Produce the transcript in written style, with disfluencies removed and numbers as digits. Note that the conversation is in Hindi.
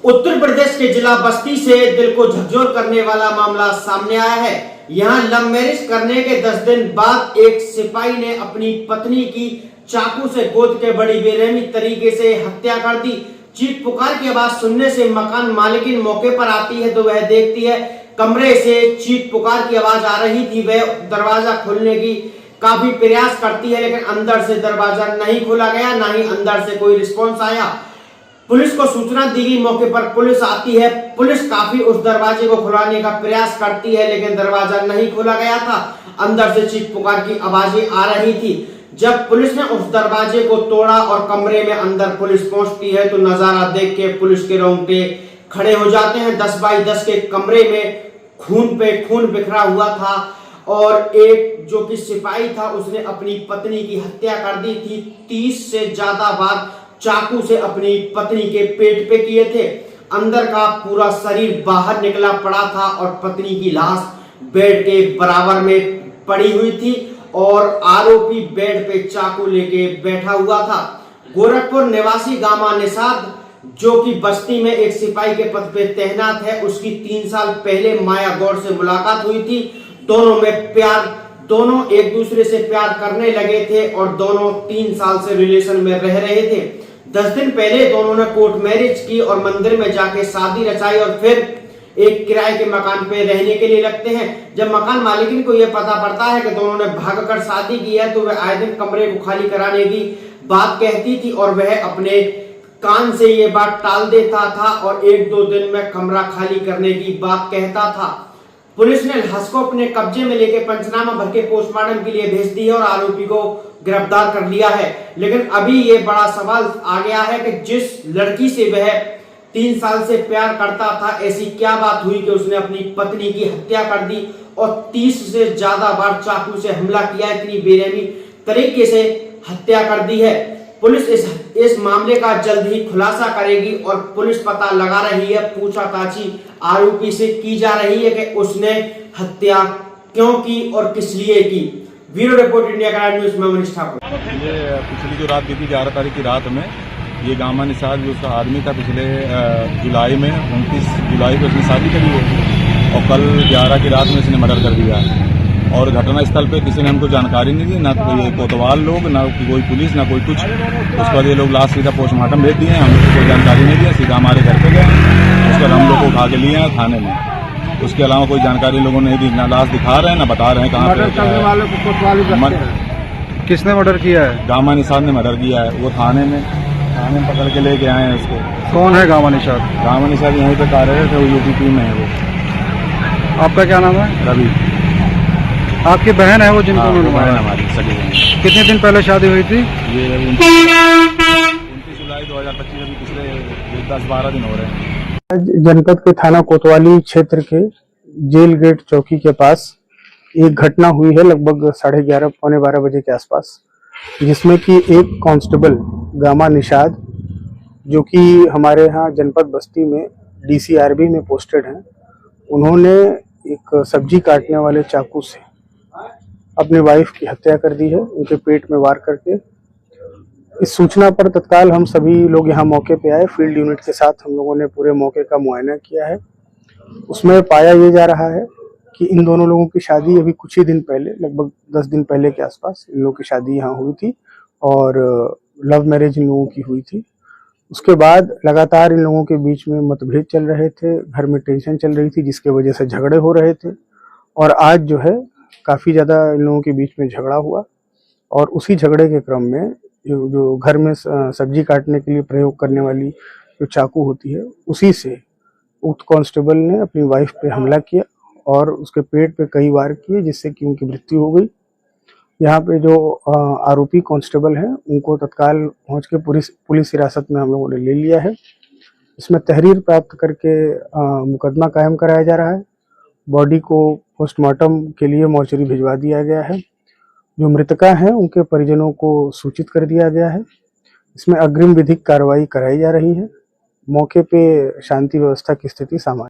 उत्तर प्रदेश के जिला बस्ती से दिल को झकझोर करने वाला मामला सामने आया है। यहां लव मैरिज करने के 10 दिन बाद एक सिपाही ने अपनी पत्नी की चाकू से गोद के बड़ी बेरहमी तरीके से हत्या कर दी। चीख पुकार की आवाज सुनने से मकान मालिकिन मौके पर आती है तो वह देखती है कमरे से चीख पुकार की आवाज आ रही थी। वह दरवाजा खोलने की काफी प्रयास करती है लेकिन अंदर से दरवाजा नहीं खोला गया, ना ही अंदर से कोई रिस्पॉन्स आया। पुलिस को सूचना दी गई, मौके पर पुलिस आती है। पुलिस काफी उस दरवाजे को खुलाने का प्रयास करती है लेकिन दरवाजा नहीं खोला गया था। अंदर से चीख पुकार की आवाजें आ रही थी। जब पुलिस ने उस दरवाजे को तोड़ा और कमरे में अंदर पुलिस पहुंचती है तो नजारा देख के पुलिस के रोंगटे खड़े हो जाते हैं। 10 बाई 10 के कमरे में खून पे खून बिखरा हुआ था और एक जो कि सिपाही था उसने अपनी पत्नी की हत्या कर दी थी। 30 से ज्यादा बार चाकू से अपनी पत्नी के पेट पे किए थे। अंदर का पूरा शरीर बाहर निकला पड़ा था और पत्नी की लाश बेड के बराबर में पड़ी हुई थी और आरोपी बेड पे चाकू लेके बैठा हुआ था। गोरखपुर निवासी गामा निषाद जो कि बस्ती में एक सिपाही के पद पे तैनात है, उसकी 3 साल पहले माया गौड़ से मुलाकात हुई थी। दोनों एक दूसरे से प्यार करने लगे थे और दोनों 3 साल से रिलेशन में रह रहे थे। 10 दिन पहले दोनों ने कोर्ट मैरिज की और मंदिर में जाके शादी रचाई और फिर एक किराए के मकान पे रहने के लिए लगते हैं। जब मकान मालिकिन को यह पता पड़ता है कि दोनों ने भागकर शादी की है तो वह आए दिन कमरे को खाली कराने की बात कहती थी और वह अपने कान से ये बात टाल देता था और 1-2 दिन में कमरा खाली करने की बात कहता था। पुलिस ने लाश को अपने कब्जे में लेकर पंचनामा भर के पोस्टमार्टम के लिए भेज दिया और आरोपी को गिरफ्तार कर लिया है। लेकिन अभी ये बड़ा सवाल आ गया है कि जिस लड़की से वह 3 साल से प्यार करता था, ऐसी क्या बात हुई कि उसने अपनी पत्नी की हत्या कर दी और 30 से ज्यादा बार चाकू से हमला किया, इतनी बेरहमी तरीके से हत्या कर दी है। पुलिस इस मामले का जल्द ही खुलासा करेगी और पुलिस पता लगा रही है, पूछताछ आरोपी से की जा रही है कि उसने हत्या क्यों की और किस लिए की। Bureau report India crime news में मनीष ठाकुर। ये पिछली जो रात बीती 11 तारीख की रात में ये गामा निषाद जो उसका आदमी था पिछले जुलाई में 29 जुलाई को उसने शादी करी है और कल 11 की रात में इसने मर्डर कर दिया और घटना स्थल पे किसी ने हमको जानकारी नहीं दी, ना कोई कोतवाल लोग, ना कोई पुलिस, ना कोई कुछ। उसके बाद ये लोग लाश सीधा पोस्टमार्टम भेज दिए, हमको कोई जानकारी नहीं दिया, सीधा हमारे घर पे गए। उसके बाद हम लोग को उठा के लिए हैं थाने में। उसके अलावा कोई जानकारी लोगों ने दी, ना लाश दिखा रहे हैं ना बता रहे हैं कहाँ पे। किसने मर्डर किया है? गामा निषाद ने मर्डर किया है। वो थाने में पकड़ के लेके आए हैं उसको। कौन है गामा निषाद? गामा निषाद यहीं पे कार्यरत है, वो यूपी में है। वो आपका क्या नाम है? रवि। आपकी बहन है वो जिनको बहन हमारी सगी बहन। कितने दिन पहले शादी हुई थी? ये 29 जुलाई 2025, अभी पिछले 10-12 दिन हो रहे हैं। जनपद के थाना कोतवाली क्षेत्र के जेल गेट चौकी के पास एक घटना हुई है लगभग 11:30 पौने 12 बजे के आसपास, जिसमें कि एक कांस्टेबल गामा निषाद जो कि हमारे यहाँ जनपद बस्ती में DCRB में पोस्टेड हैं, उन्होंने एक सब्जी काटने वाले चाकू से अपने वाइफ की हत्या कर दी है, उनके पेट में वार करके। इस सूचना पर तत्काल हम सभी लोग यहाँ मौके पे आए। फील्ड यूनिट के साथ हम लोगों ने पूरे मौके का मुआयना किया है। उसमें पाया ये जा रहा है कि इन दोनों लोगों की शादी अभी कुछ ही दिन पहले, लगभग 10 दिन पहले के आसपास इन लोगों की शादी यहाँ हुई थी और लव मैरिज इन लोगों की हुई थी। उसके बाद लगातार इन लोगों के बीच में मतभेद चल रहे थे, घर में टेंशन चल रही थी जिसके वजह से झगड़े हो रहे थे और आज जो है काफ़ी ज़्यादा इन लोगों के बीच में झगड़ा हुआ और उसी झगड़े के क्रम में जो घर में सब्जी काटने के लिए प्रयोग करने वाली जो चाकू होती है, उसी से उक्त कांस्टेबल ने अपनी वाइफ पे हमला किया और उसके पेट पे कई वार किए जिससे कि उनकी मृत्यु हो गई। यहाँ पे जो आरोपी कांस्टेबल हैं उनको तत्काल पहुँच के पुलिस हिरासत में हम लोगों ने ले लिया है। इसमें तहरीर प्राप्त करके मुकदमा कायम कराया जा रहा है। बॉडी को पोस्टमार्टम के लिए मोर्चरी भिजवा दिया गया है। जो मृतका हैं उनके परिजनों को सूचित कर दिया गया है। इसमें अग्रिम विधिक कार्रवाई कराई जा रही है। मौके पे शांति व्यवस्था की स्थिति सामान्य